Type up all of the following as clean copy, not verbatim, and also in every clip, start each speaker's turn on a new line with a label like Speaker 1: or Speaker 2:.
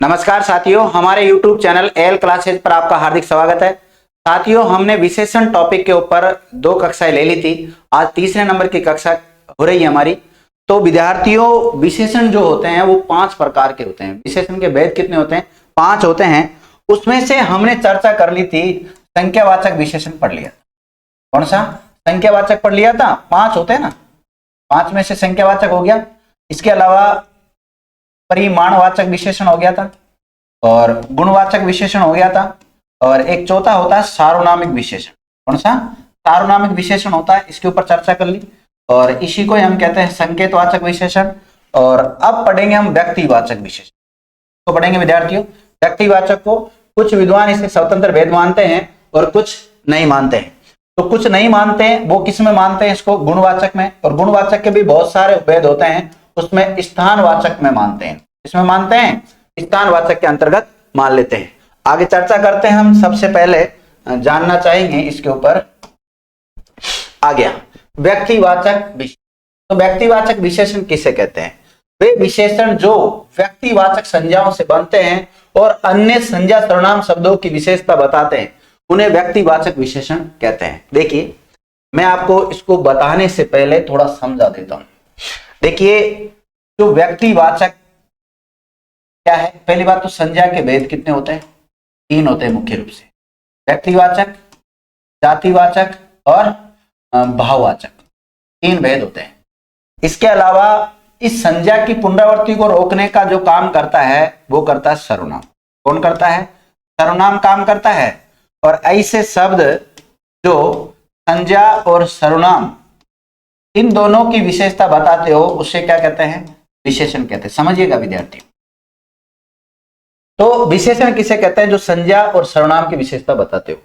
Speaker 1: नमस्कार साथियों, हमारे YouTube चैनल एल क्लासेज पर आपका हार्दिक स्वागत है। साथियों, हमने विशेषण टॉपिक के ऊपर 2 कक्षाएं ले ली थी। आज तीसरे नंबर की कक्षा हो रही है हमारी। तो विद्यार्थियों, विशेषण जो होते हैं वो 5 प्रकार के होते हैं। विशेषण के भेद कितने होते हैं? 5 होते हैं। उसमें से हमने चर्चा कर ली थी, संख्यावाचक विशेषण पढ़ लिया। कौन सा? संख्यावाचक पढ़ लिया था। 5 होते हैं ना, 5 में से संख्यावाचक हो गया। इसके अलावा परिमाणवाचक विशेषण हो गया था और गुणवाचक विशेषण हो गया था, और एक चौथा होता है सार्वनामिक विशेषण। कौन सा? सार्वनामिक विशेषण होता है। इसके ऊपर चर्चा कर ली और इसी को हम कहते हैं संकेतवाचक विशेषण। और अब पढ़ेंगे हम व्यक्तिवाचक विशेषण। तो पढ़ेंगे विद्यार्थियों, व्यक्तिवाचक को कुछ विद्वान इसे स्वतंत्र भेद मानते हैं और कुछ नहीं मानते हैं। तो कुछ नहीं मानते हैं वो किस में मानते हैं? इसको गुणवाचक में। और गुणवाचक के भी बहुत सारे भेद होते हैं, उसमें स्थानवाचक में मानते हैं। इसमें मानते हैं स्थानवाचक के अंतर्गत मान लेते हैं। आगे चर्चा करते हैं। हम सबसे पहले जानना चाहेंगे इसके ऊपर आ गया व्यक्तिवाचक विशेषण। तो व्यक्तिवाचक विशेषण किसे कहते हैं? वे विशेषण जो व्यक्तिवाचक संज्ञाओं से बनते हैं और अन्य संज्ञा सर्वनाम शब्दों की विशेषता बताते हैं, उन्हें व्यक्तिवाचक विशेषण कहते हैं। देखिए, मैं आपको इसको बताने से पहले थोड़ा समझा देता हूं। देखिए, जो व्यक्तिवाचक क्या है? पहली बात तो संज्ञा के भेद कितने होते हैं? 3 होते हैं मुख्य रूप से। व्यक्तिवाचक, जातिवाचक और भाववाचक, 3 भेद होते हैं। इसके अलावा इस संज्ञा की पुनरावृत्ति को रोकने का जो काम करता है वो करता है सर्वनाम। कौन करता है? सर्वनाम काम करता है। और ऐसे शब्द जो संज्ञा और सर्वनाम इन दोनों की विशेषता बताते हो उसे क्या कहते हैं? विशेषण कहते हैं। समझिएगा विद्यार्थी। तो विशेषण किसे कहते हैं? जो संज्ञा और सर्वनाम की विशेषता बताते हो।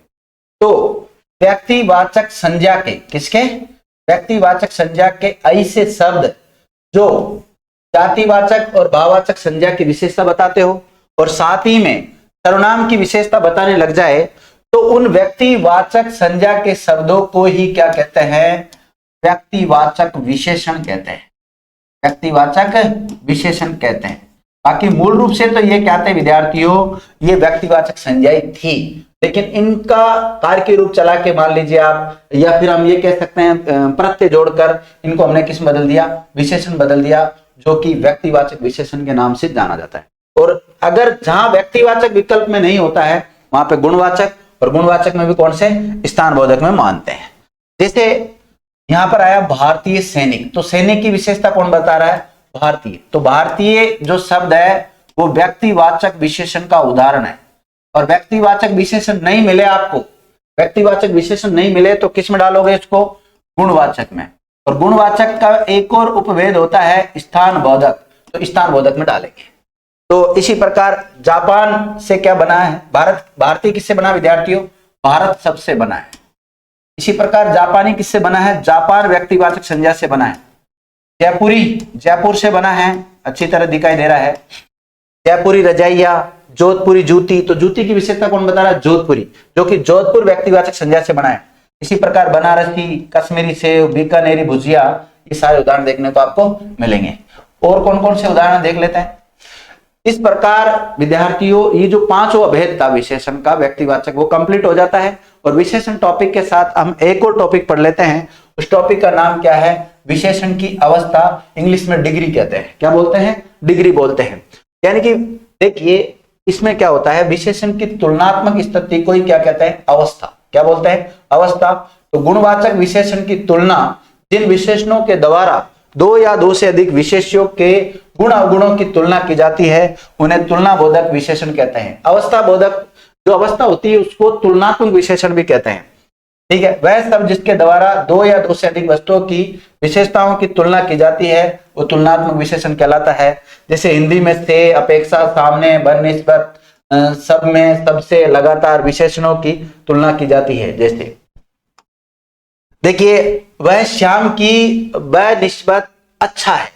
Speaker 1: तो व्यक्तिवाचक संज्ञा के, किसके? व्यक्तिवाचक संज्ञा के ऐसे शब्द जो जातिवाचक और भाववाचक संज्ञा की विशेषता बताते हो और साथ ही में सर्वनाम की विशेषता बताने लग जाए, तो उन व्यक्तिवाचक संज्ञा के शब्दों को ही क्या कहते हैं? व्यक्तिवाचक विशेषण कहते हैं। व्यक्तिवाचक विशेषण कहते हैं। बाकी मूल रूप से तो ये कहते हैं विद्यार्थियों, ये व्यक्तिवाचक संज्ञाएं थी, लेकिन इनका कार्य रूप चला के मान लीजिए आप, या फिर हम ये कह सकते हैं प्रत्यय जोड़कर इनको हमने किस बदल दिया? विशेषण बदल दिया, जो कि व्यक्तिवाचक विशेषण के नाम से जाना जाता है। और अगर जहां व्यक्तिवाचक विकल्प में नहीं होता है वहां पे गुणवाचक, और गुणवाचक में भी कौन से? स्थानबोधक में मानते हैं। जैसे यहां पर आया भारतीय सैनिक, तो सैनिक की विशेषता कौन बता रहा है? भारतीय। तो भारतीय जो शब्द है वो व्यक्तिवाचक विशेषण का उदाहरण है। और व्यक्तिवाचक विशेषण नहीं मिले आपको, व्यक्तिवाचक विशेषण नहीं मिले तो किस में डालोगे इसको? गुणवाचक में। और गुणवाचक का एक और उपभेद होता है स्थानबोधक, तो स्थानबोधक में डालेंगे। तो इसी प्रकार जापान से क्या बना है? भारत। भारतीय किससे बना विद्यार्थियों? भारत शब्द से बना है। इसी प्रकार जापानी किससे बना है? जापान व्यक्तिवाचक संज्ञा से बना है। जयपुरी, जयपुर से बना है, अच्छी तरह दिखाई दे रहा है। जयपुरी रजाइया, जोधपुरी जूती, तो जूती की विशेषता कौन बता रहा है? जोधपुरी, जो कि जोधपुर व्यक्तिवाचक संज्ञा से बना है। इसी प्रकार बनारसी, कश्मीरी सेव, बीकानेरी भुजिया, ये सारे उदाहरण देखने को आपको मिलेंगे। और कौन कौन से उदाहरण देख लेते हैं। इस प्रकार विद्यार्थियों, ये जो 5 भेद था विशेषण का व्यक्तिवाचक, वो कंप्लीट हो जाता है। और विशेषण टॉपिक के साथ हम एक और टॉपिक पढ़ लेते हैं। उस टॉपिक का नाम क्या है? विशेषण की अवस्था। इंग्लिश में डिग्री कहते हैं। क्या बोलते हैं? डिग्री बोलते हैं। यानी कि देखिए, इसमें क्या होता है? विशेषण की तुलनात्मक स्थिति को ही क्या कहते हैं? अवस्था। क्या बोलते हैं? अवस्था। तो गुणवाचक विशेषण की तुलना जिन विशेषणों के द्वारा 2 या 2 से अधिक विशेष्यों के गुण अवगुणों की तुलना की जाती है उन्हें तुलनाबोधक विशेषण कहते हैं। अवस्था बोधक जो अवस्था होती है उसको तुलनात्मक विशेषण भी कहते हैं। ठीक है, वह सब जिसके द्वारा 2 या 2 से अधिक वस्तुओं की विशेषताओं की तुलना की जाती है वो तुलनात्मक विशेषण कहलाता है। जैसे हिंदी में से, अपेक्षा, सामने, बनिस्बत, सब में, सबसे, लगातार विशेषणों की तुलना की जाती है। जैसे देखिए, वह श्याम की बनिस्बत अच्छा है,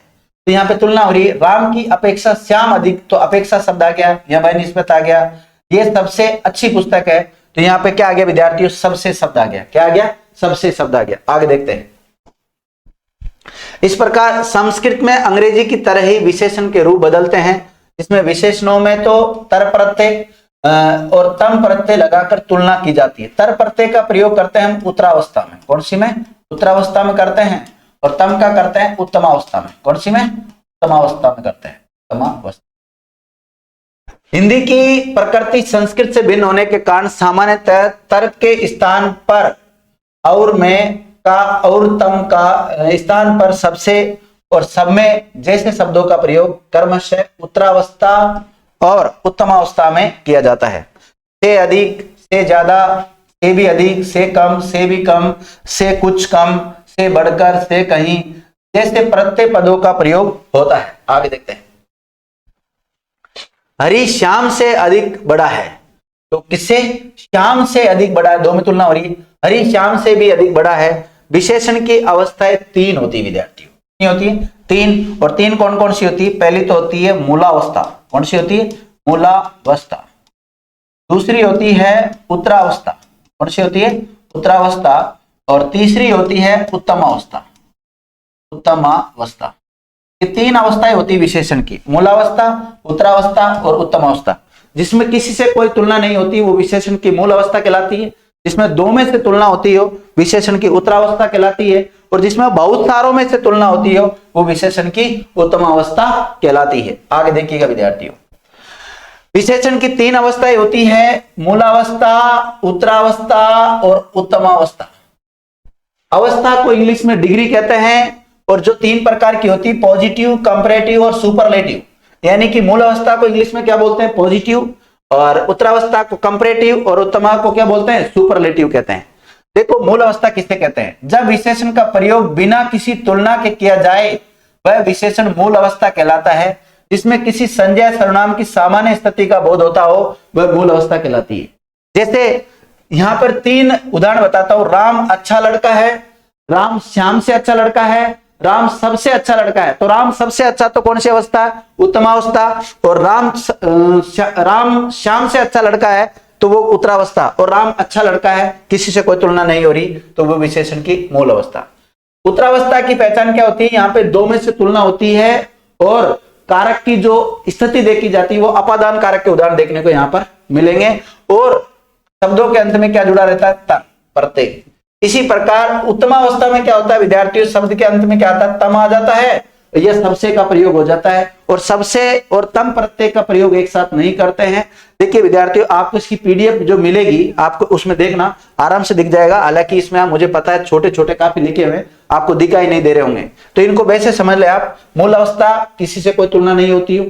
Speaker 1: तो यहाँ पे तुलना हो रही है। राम की अपेक्षा श्याम अधिक, तो अपेक्षा शब्द आ गया, यहाँ बनिस्बत आ गया। ये सबसे अच्छी पुस्तक है, तो यहाँ पे क्या आ गया विद्यार्थियों? सबसे शब्द आ गया। क्या आ गया? सबसे शब्द आ गया। आगे देखते हैं। इस प्रकार संस्कृत में अंग्रेजी की तरह ही विशेषण के रूप बदलते हैं। जिसमें विशेषणों में तो तर प्रत्यय और तम प्रत्यय लगाकर तुलना की जाती है। तर प्रत्यय का प्रयोग करते हैं हम उत्तरावस्था में। कौन सी में? उत्तरावस्था में करते हैं। और तम का करते हैं उत्तमावस्था में। कौन सी में? उत्तमावस्था में करते हैं, उत्तमावस्था। हिंदी की प्रकृति संस्कृत से भिन्न होने के कारण सामान्यतः तर्क के स्थान पर और में का और तम का स्थान पर सबसे और सब में जैसे शब्दों का प्रयोग क्रमशः उत्तरावस्था और उत्तमावस्था में किया जाता है। से अधिक, से ज्यादा, से भी अधिक, से कम, से भी कम, से कुछ कम, से बढ़कर, से कहीं जैसे प्रत्यय पदों का प्रयोग होता है। आगे देखते हैं। हरि श्याम से अधिक बड़ा है। तो किससे? श्याम से अधिक बड़ा है, दो में तुलना हो रही है। हरि श्याम से भी अधिक बड़ा है। विशेषण की अवस्थाएं तीन होती है विद्यार्थियों। कितनी होती है? तीन। और तीन कौन कौन सी होती है? पहली तो होती है मूलावस्था। कौन सी होती है? मूलावस्था। दूसरी होती है उत्तरावस्था। कौन सी होती है? उत्तरावस्था। और तीसरी होती है उत्तमावस्था। उत्तमावस्था। ये तीन अवस्थाएं होती है विशेषण की, मूलावस्था, उत्तरावस्था और उत्तमावस्था। जिसमें किसी से कोई तुलना नहीं होती वो विशेषण की मूल अवस्था कहलाती है। जिसमें दो में से तुलना होती हो विशेषण की उत्तरावस्था कहलाती है। और जिसमें बहुत सारों में से तुलना होती हो वो विशेषण की उत्तमावस्था कहलाती है। आगे देखिएगा विद्यार्थियों, विशेषण की तीन अवस्थाएं होती है, मूलावस्था, उत्तरावस्था और उत्तमावस्था। अवस्था को इंग्लिश में डिग्री कहते हैं। और जो तीन प्रकार की होती है, पॉजिटिव, कंपैरेटिव और सुपरलेटिव। यानी कि मूल अवस्था को इंग्लिश में क्या बोलते हैं? पॉजिटिव। और उत्तरावस्था को कंपैरेटिव और उत्तमा को क्या बोलते हैं? सुपरलेटिव कहते हैं। देखो मूल अवस्था किसे कहते हैं? जब विशेषण का प्रयोग बिना किसी तुलना के किया जाए वह विशेषण मूल अवस्था कहलाता है। जिसमें किसी संज्ञा सर्वनाम की सामान्य स्थिति का बोध होता हो वह मूल अवस्था कहलाती है। जैसे यहां पर तीन उदाहरण बताता हूं। राम अच्छा लड़का है, राम श्याम से अच्छा लड़का है, राम सबसे अच्छा लड़का है। तो राम सबसे अच्छा तो कौन सी अवस्था है? उत्तमावस्था। और राम श्याम से अच्छा लड़का है तो वो उत्तरावस्था। और राम अच्छा लड़का है, किसी से कोई तुलना नहीं हो रही, तो वो विशेषण की मूल अवस्था। उत्तरावस्था की पहचान क्या होती है? यहाँ पे दो में से तुलना होती है और कारक की जो स्थिति देखी जाती है वो अपादान कारक के उदाहरण देखने को यहाँ पर मिलेंगे। और शब्दों के अंत में क्या जुड़ा रहता है? तर प्रत्यय। इसी प्रकार उत्तमावस्था में क्या होता है विद्यार्थियों? शब्द के अंत में क्या आता है? तम आ जाता है। यह सबसे का प्रयोग हो जाता है। और सबसे और तम प्रत्यय का प्रयोग एक साथ नहीं करते हैं। देखिए विद्यार्थियों, आपको इसकी पीडीएफ जो मिलेगी आपको उसमें देखना आराम से दिख जाएगा। हालांकि इसमें मुझे पता है छोटे छोटे काफी लिखे हुए आपको दिखाई नहीं दे रहे होंगे, तो इनको वैसे समझ ले आप। मूल अवस्था किसी से कोई तुलना नहीं होती हो,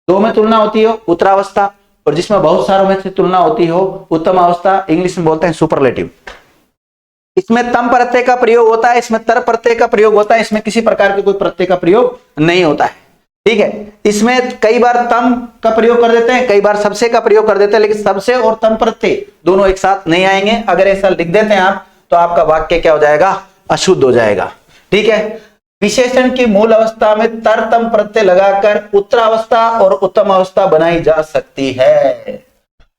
Speaker 1: दो में तुलना होती हो उत्तरावस्था। और जिसमें बहुत सारों में से तुलना होती हो उत्तम अवस्था, इंग्लिश में बोलते हैं सुपरलेटिव। इसमें तम प्रत्यय का प्रयोग होता है, इसमें तर प्रत्यय का प्रयोग होता है, इसमें किसी प्रकार के कोई प्रत्यय का प्रयोग नहीं होता है। ठीक है, इसमें कई बार तम का प्रयोग कर देते हैं, कई बार सबसे का प्रयोग कर देते हैं, लेकिन सबसे और तम प्रत्यय दोनों एक साथ नहीं आएंगे। अगर ऐसा लिख देते हैं आप तो आपका वाक्य क्या हो जाएगा? अशुद्ध हो जाएगा। ठीक है, विशेषण की मूल अवस्था में तर तम प्रत्यय लगाकर उत्तरावस्था और उत्तम अवस्था बनाई जा सकती है।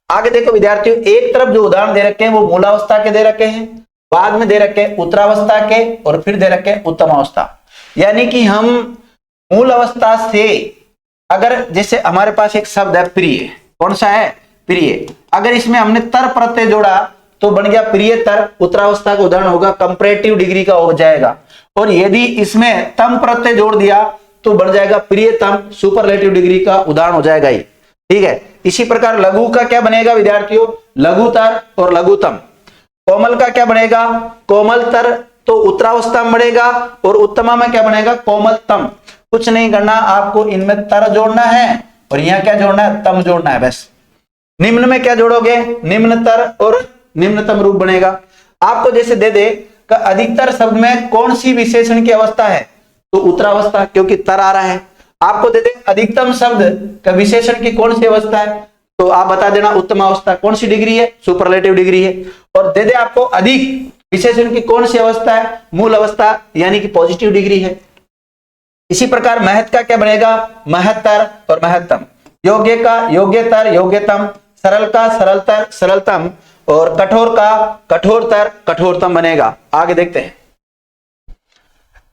Speaker 1: आगे देखो विद्यार्थियों, एक तरफ जो उदाहरण दे रखे हैं वो मूलावस्था के दे रखे हैं, बाद में दे रखे उत्तरावस्था के, और फिर दे रखे उत्तम अवस्था। यानी कि हम मूल अवस्था से अगर जैसे हमारे पास एक शब्द है प्रिय, कौन सा है? प्रिय। अगर इसमें हमने तर प्रत्यय जोड़ा तो बन गया प्रिय तर, उत्तरावस्था का उदाहरण होगा, कंपैरेटिव डिग्री का हो जाएगा। और यदि इसमें तम प्रत्यय जोड़ दिया तो बन जाएगा प्रियतम, सुपरलेटिव डिग्री का उदाहरण हो जाएगा ये। ठीक है, इसी प्रकार लघु का क्या बनेगा विद्यार्थियों? लघुतर और लघुतम। कोमल का क्या बनेगा? कोमलतर, तो उत्तरावस्था में बढ़ेगा। और उत्तमा में क्या बनेगा? कोमलतम। कुछ नहीं करना, आपको इनमें तर जोड़ना है और यहाँ क्या जोड़ना है? तम जोड़ना है बस। निम्न में क्या जोड़ोगे? निम्नतर और निम्नतम रूप बनेगा। आपको जैसे दे दे का अधिकतर शब्द में कौन सी विशेषण की अवस्था है? तो उत्तरावस्था, क्योंकि तर आ रहा है। आपको दे दे अधिकतम शब्द का विशेषण की कौन सी अवस्था है? तो आप बता देना उत्तमावस्था। कौन सी डिग्री है? सुपरलेटिव डिग्री है। और दे दे आपको अधिक विशेषण की कौन सी अवस्था है? मूल अवस्था, यानी कि पॉजिटिव डिग्री है। इसी प्रकार महत का क्या बनेगा? महत्तर और महत्तम। योग्य का योग्यतर योग्यतम, सरल का सरलतर सरलतम, और कठोर का कठोरतर कठोरतम बनेगा। आगे देखते हैं,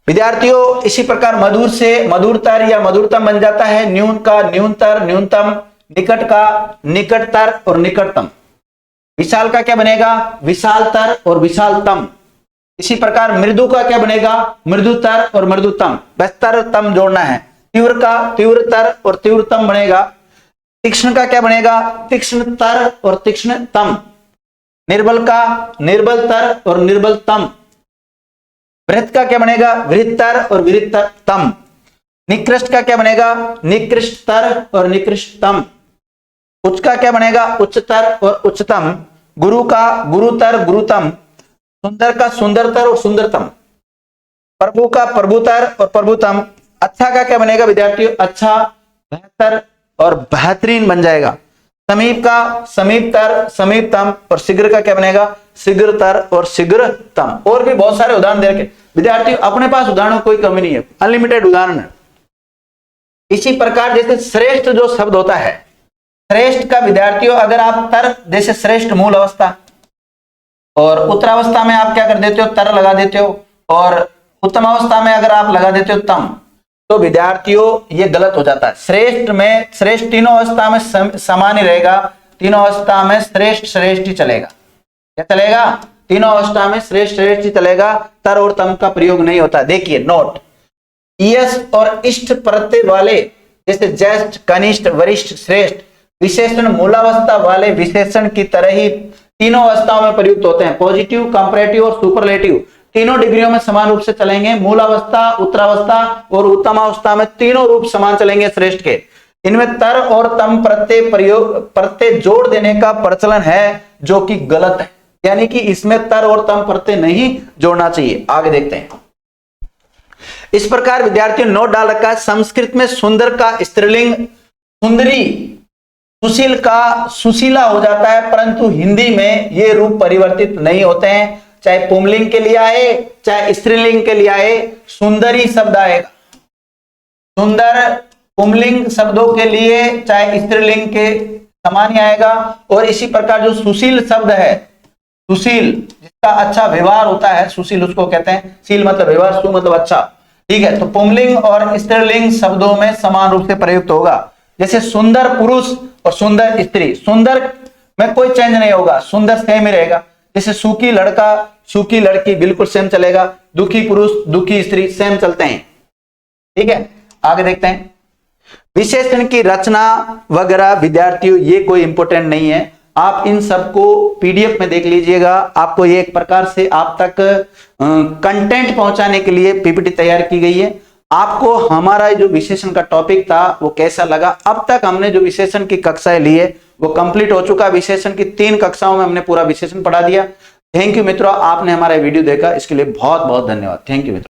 Speaker 1: विद्यार्थियों इसी प्रकार मधुर से मधुरतर या मधुरतम बन जाता है, न्यून का न्यूनतर न्यूनतम, निकट का निकटतर और निकटतम। विशाल का क्या बनेगा, विशालतर और विशालतम। इसी प्रकार मृदु का क्या बनेगा, मृदुतर और मृदुतम, बस तर तम जोड़ना है। तीव्र का तीव्रतर और तीव्रतम बनेगा। तीक्ष्ण का क्या बनेगा, तीक्ष्णतर और तीक्ष्णतम। निर्बल का निर्बलतर और निर्बलतम। वृहत का क्या बनेगा, वृहत्तर और वृहत्तम। निकृष्ट का क्या बनेगा, निकृष्टतर और निकृष्टतम। उच्च का क्या बनेगा, उच्चतर और उच्चतम। गुरु का गुरुतर गुरुतम। सुंदर का सुंदरतर और सुंदरतम। प्रभु का प्रभुतर और प्रभुतम। अच्छा का क्या बनेगा विद्यार्थियों, अच्छा, बेहतर और बेहतरीन बन जाएगा। समीप का समीपतर समीपतम और शीघ्र का क्या बनेगा, शीघ्रतर और शीघ्रतम। और भी बहुत सारे उदाहरण दे रखे विद्यार्थियों, अपने पास उदाहरणों कोई कमी नहीं है, अनलिमिटेड उदाहरण है। इसी प्रकार जैसे श्रेष्ठ जो शब्द होता है, श्रेष्ठ का विद्यार्थियों अगर आप तर, जैसे श्रेष्ठ मूल अवस्था, और उत्तरावस्था में आप क्या कर देते हो, तर लगा देते हो, और उत्तम अवस्था में अगर आप लगा देते हो तम, तो विद्यार्थियों ये गलत हो जाता है। श्रेष्ठ में श्रेष्ठ तीनों अवस्था में समान ही रहेगा, तीनों अवस्था में श्रेष्ठ श्रेष्ठ ही चलेगा। क्या चलेगा, तीनों अवस्था में श्रेष्ठ श्रेष्ठ ही चलेगा, तर और तम का प्रयोग नहीं होता। देखिए नोट, यश और इष्ट प्रत्यय वाले जैसे ज्येष्ठ कनिष्ठ वरिष्ठ श्रेष्ठ विशेषण मूलावस्था वाले विशेषण की तरह ही तीनों अवस्थाओं में प्रयुक्त होते हैं। पॉजिटिव, कंपैरेटिव और सुपरलेटिव तीनों डिग्रियों में समान रूप से चलेंगे। मूलावस्था, उत्तरावस्था और उत्तमावस्था में तीनों रूप समान चलेंगे श्रेष्ठ के। इनमें तर और तम प्रत्यय जोड़ देने का प्रचलन है, जो कि गलत है, यानी कि इसमें तर और तम प्रत्यय नहीं जोड़ना चाहिए। आगे देखते हैं। इस प्रकार विद्यार्थियों नोट डाल रखा है, संस्कृत में सुंदर का स्त्रीलिंग सुंदरी, सुशील का सुशीला हो जाता है, परंतु हिंदी में ये रूप परिवर्तित नहीं होते हैं। चाहे पुंलिंग के लिए आए चाहे स्त्रीलिंग के लिए आए, सुंदरी शब्द आएगा। सुंदर पुंलिंग शब्दों के लिए चाहे स्त्रीलिंग के समान ही आएगा। और इसी प्रकार जो सुशील शब्द है, सुशील जिसका अच्छा व्यवहार होता है, सुशील उसको कहते हैं। शील मतलब व्यवहार, सु मतलब अच्छा, ठीक है। तो पुंलिंग और स्त्रीलिंग शब्दों में समान रूप से प्रयुक्त होगा। जैसे सुंदर पुरुष और सुंदर स्त्री, सुंदर में कोई चेंज नहीं होगा, सुंदर सेम ही रहेगा। जैसे सुखी लड़का सुखी लड़की बिल्कुल सेम चलेगा, दुखी पुरुष दुखी स्त्री सेम चलते हैं, ठीक है। आगे देखते हैं। विशेषण की रचना वगैरह विद्यार्थियों ये कोई इंपॉर्टेंट नहीं है, आप इन सबको पीडीएफ में देख लीजिएगा। आपको ये एक प्रकार से आप तक कंटेंट पहुंचाने के लिए पीपीटी तैयार की गई है। आपको हमारा जो विशेषण का टॉपिक था वो कैसा लगा, अब तक हमने जो विशेषण की कक्षाएं ली है वो कंप्लीट हो चुका। विशेषण की 3 कक्षाओं में हमने पूरा विशेषण पढ़ा दिया। थैंक यू मित्रों, आपने हमारा वीडियो देखा, इसके लिए बहुत बहुत धन्यवाद। थैंक यू मित्रों।